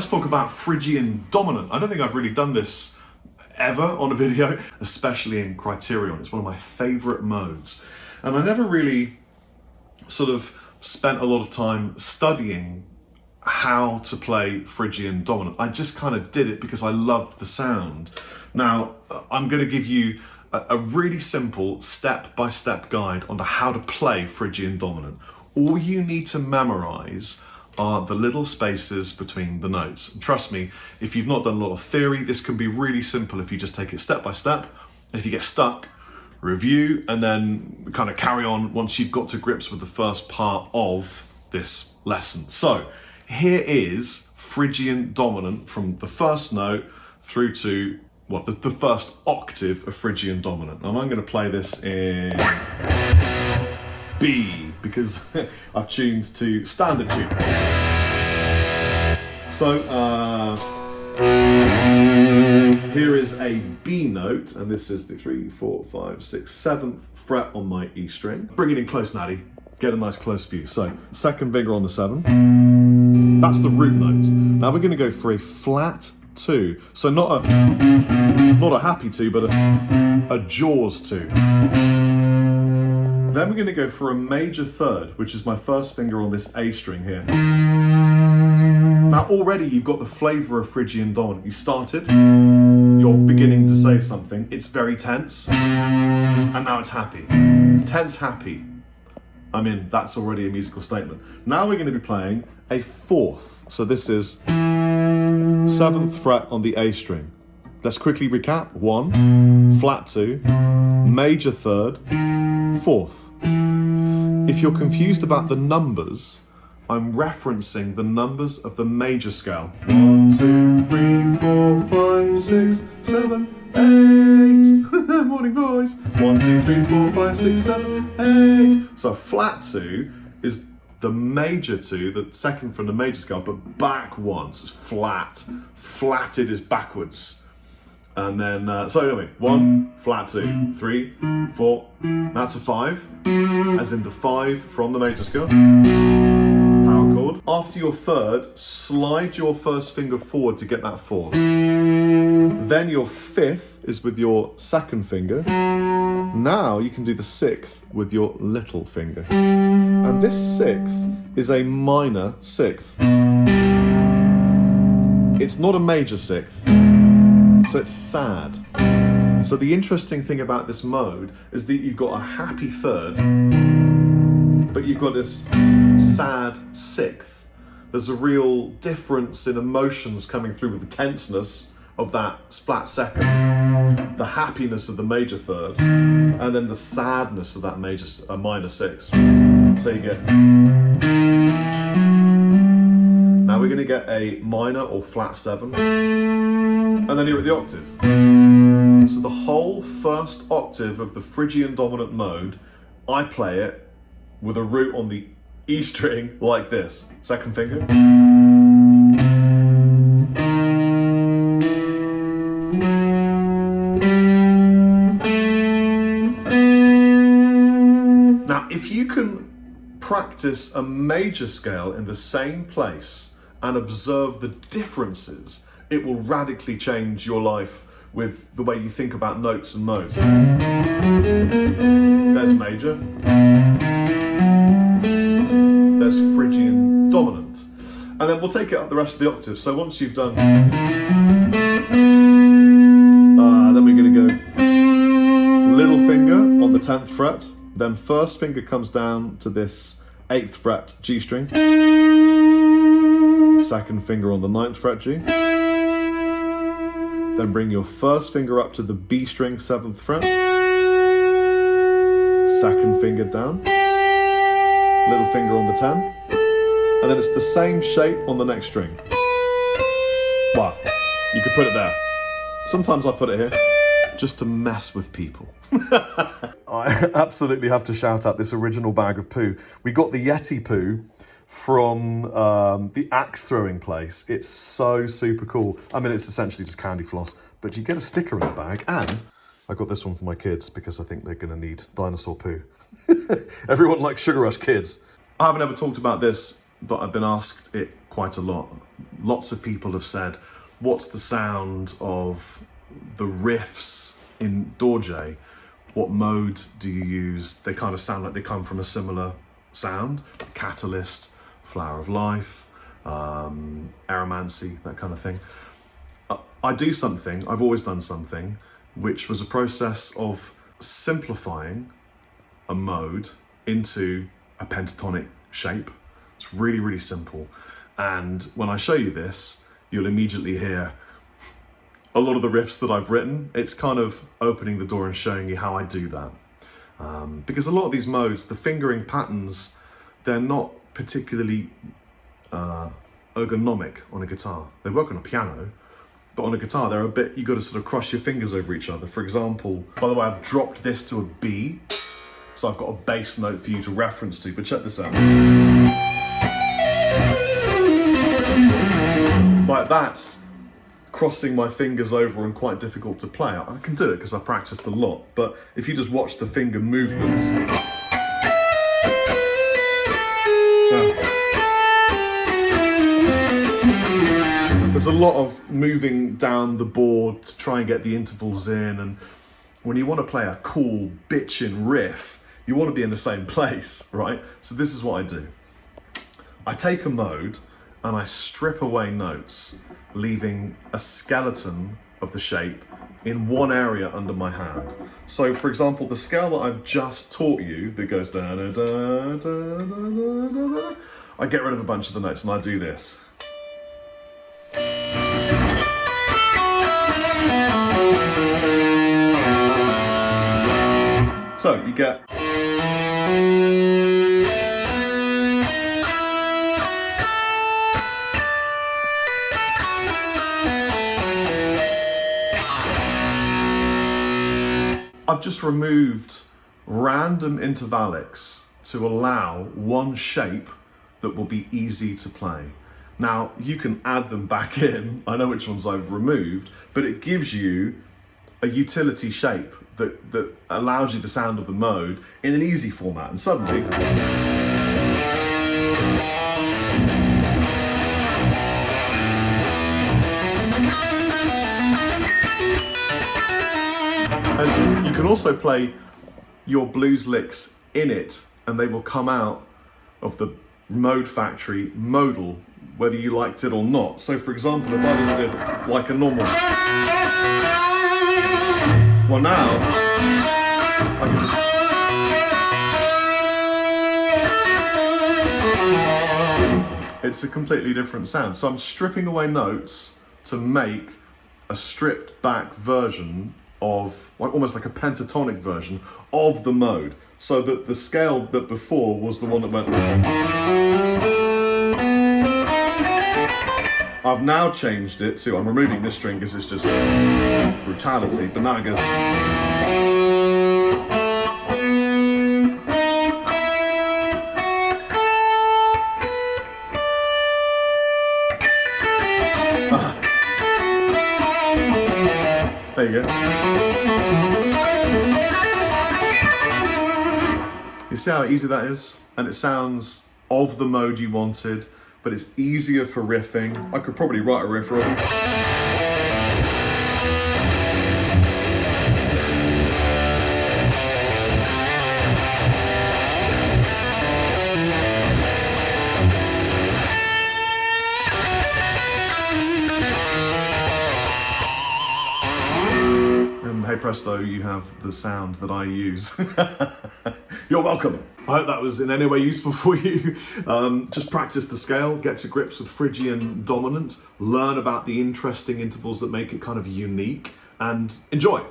let's talk about Phrygian dominant. I don't think I've really done this ever on a video, especially in Criterion. It's one of my favorite modes. And I never really sort of spent a lot of time studying how to play Phrygian dominant. I just kind of did it because I loved the sound. Now, I'm going to give you a really simple step-by-step guide on how to play Phrygian dominant. All you need to memorize are the little spaces between the notes. And trust me, if you've not done a lot of theory, this can be really simple if you just take it step by step. And if you get stuck, review and then kind of carry on once you've got to grips with the first part of this lesson. So here is Phrygian dominant from the first note through to, well, the first octave of Phrygian dominant. And I'm going to play this in B because I've tuned to standard tune. So here is a B note, and this is the 3, 4, 5, 6, 7th fret on my E string. Bring it in close, Natty. Get a nice close view. So second finger on the 7. That's the root note. Now we're going to go for a flat 2. So not a happy 2, but a Jaws 2. Then we're going to go for a major third, which is my first finger on this A string here. Now already you've got the flavour of Phrygian dominant. You started, you're beginning to say something, it's very tense, and now it's happy. Tense, happy. I mean, that's already a musical statement. Now we're going to be playing a 4th. So this is 7th fret on the A string. Let's quickly recap. 1, flat 2, major third, 4th. If you're confused about the numbers, I'm referencing the numbers of the major scale. 1, 2, 3, 4, 5, 6, 7, 8. Morning voice. 1, 2, 3, 4, 5, 6, 7, 8. So flat 2 is the major 2, the second from the major scale, but back 1. So it's flat. Flatted is backwards. And then, so anyway, 1, flat 2, 3, 4. That's a 5, as in the 5 from the major scale. Power chord. After your third, slide your first finger forward to get that 4th. Then your 5th is with your second finger. Now you can do the 6th with your little finger. And this 6th is a minor 6th. It's not a major 6th. So it's sad. So the interesting thing about this mode is that you've got a happy third, but you've got this sad 6th. There's a real difference in emotions coming through with the tenseness of that splat second, the happiness of the major third, and then the sadness of that minor 6. So you get. Now we're going to get a minor or flat 7. And then you're at the octave. So the whole first octave of the Phrygian dominant mode, I play it with a root on the E string like this. Second finger. Now, if you can practice a major scale in the same place and observe the differences, it will radically change your life with the way you think about notes and modes. There's major. There's Phrygian dominant. And then we'll take it up the rest of the octaves. So once you've done, then we're going to go little finger on the 10th fret. Then first finger comes down to this 8th fret G string. Second finger on the 9th fret G. Then bring your first finger up to the B string 7th fret. Second finger down. Little finger on the 10. And then it's the same shape on the next string. Wow, you could put it there. Sometimes I put it here just to mess with people. I absolutely have to shout out this original bag of poo. We got the Yeti poo from the axe throwing place. It's so super cool. I mean, it's essentially just candy floss, but you get a sticker in the bag, and I got this one for my kids because I think they're gonna need dinosaur poo. Everyone likes Sugar Rush Kids. I haven't ever talked about this, but I've been asked it quite a lot. lots of people have said, what's the sound of the riffs in Dorje? What mode do you use? They kind of sound like they come from a similar sound. Catalyst, Flower of Life, Aromancy, that kind of thing. I do something, I've always done something, which was a process of simplifying a mode into a pentatonic shape. It's really, really simple. And when I show you this, you'll immediately hear a lot of the riffs that I've written. It's kind of opening the door and showing you how I do that. Because a lot of these modes, the fingering patterns, they're not particularly ergonomic on a guitar. They work on a piano, but on a guitar, they're a bit, you got to sort of cross your fingers over each other. For example, by the way, I've dropped this to a B, so I've got a bass note for you to reference to, but check this out. Like that's crossing my fingers over and quite difficult to play. I can do it because I practiced a lot, but if you just watch the finger movements, there's a lot of moving down the board to try and get the intervals in, and when you want to play a cool bitchin' riff, you want to be in the same place, right? So this is what I do. I take a mode and I strip away notes, leaving a skeleton of the shape in one area under my hand. So for example, the scale that I've just taught you, that goes da da da da da da da, I get rid of a bunch of the notes and I do this. So you get I've just removed random intervallics to allow one shape that will be easy to play. Now, you can add them back in. I know which ones I've removed, but it gives you a utility shape that allows you the sound of the mode in an easy format. And suddenly, and you can also play your blues licks in it, and they will come out of the mode factory modal, whether you liked it or not. So for example, if I just did like a normal, well now, I can, it's a completely different sound. So I'm stripping away notes to make a stripped back version of, like almost like a pentatonic version of the mode. So that the scale that before was the one that went, I've now changed it to, I'm removing this string because it's just brutality, but now it goes. There you go. You see how easy that is? And it sounds of the mode you wanted, but it's easier for riffing. I could probably write a riff roll. And hey presto, you have the sound that I use. You're welcome. I hope that was in any way useful for you. Just practice the scale, get to grips with Phrygian dominant, learn about the interesting intervals that make it kind of unique, and enjoy.